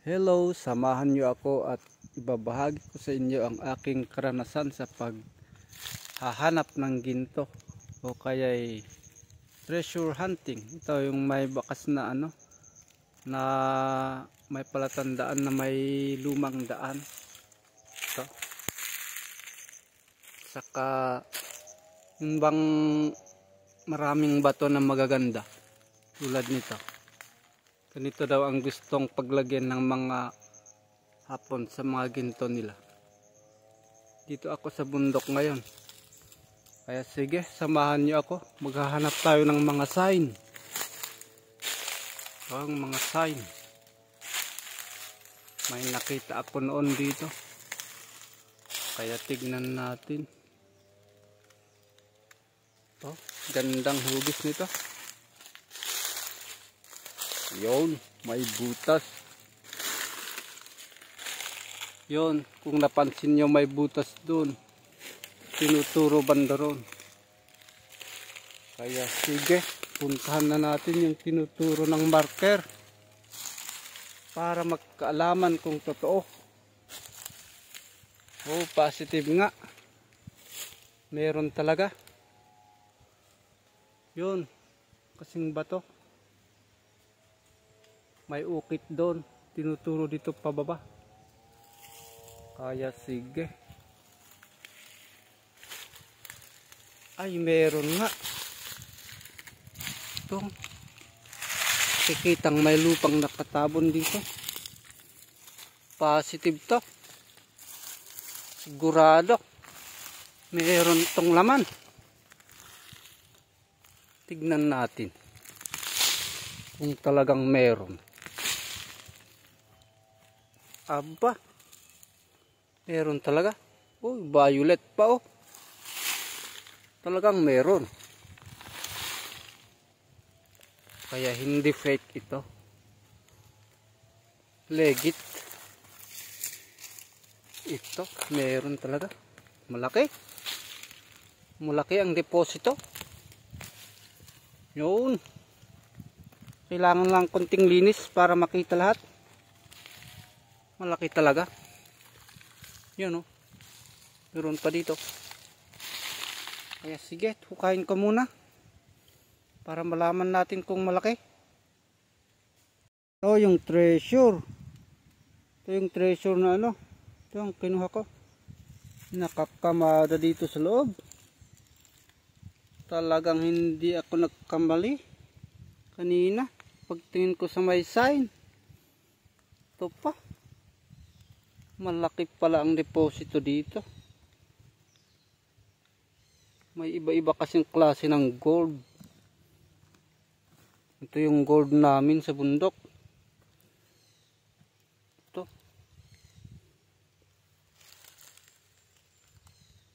Hello, samahan niyo ako at ibabahagi ko sa inyo ang aking karanasan sa paghahanap ng ginto o kaya'y treasure hunting. Ito yung may bakas na na may palatandaan na may lumang daan. Ito. Saka yung bang maraming bato na magaganda tulad nito. Ganito daw ang gustong paglagyan ng mga hapon sa mga ginto nila. Dito ako sa bundok ngayon. Kaya sige, samahan niyo ako. Maghahanap tayo ng mga sign. Ang mga sign. May nakita ako noon dito. Kaya tignan natin. Oh, gandang hugis nito. Yun, may butas. Yun, kung napansin nyo may butas dun. Tinuturo banda ron. Kaya sige, puntahan na natin yung tinuturo ng marker. Para magkaalaman kung totoo. Oh, positive nga. Meron talaga. Yun, kasing bato. May ukit doon, tinuturo dito pababa. Kaya sige. Ay, meron nga. Ito. Kikitang may lupang nakatabon dito. Positive to. Sigurado. Meron tong laman. Tignan natin. Kung talagang meron. Aba, meron talaga. Uy, violet pa oh. Talagang meron. Kaya hindi fake ito. Legit. Ito, meron talaga. Malaki. Malaki ang deposito. Yun. Kailangan lang konting linis para makita lahat. Malaki talaga. Yun o. Meron pa dito. Kaya sige, hukayin ko muna. Para malaman natin kung malaki. Ito yung treasure. Ito yung treasure na Ito ang kinuha ko. Nakakamada dito sa loob. Talagang hindi ako nagkamali. Kanina. Pagtingin ko sa may sign. Ito pa. Malaki pala ang deposito dito. May iba-iba kasing klase ng gold. Ito yung gold namin sa bundok. Ito.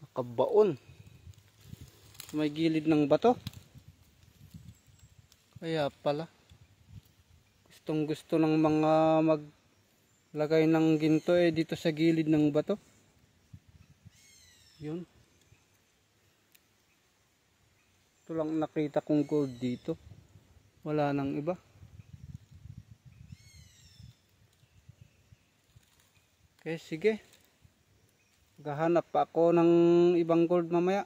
Nakabaon. May gilid ng bato. Kaya pala. Gustong gusto ng mga maglagay ng ginto dito sa gilid ng bato. Yun. Ito lang nakita kong gold dito. Wala nang iba. Okay, sige. Gahanap pa ako ng ibang gold mamaya.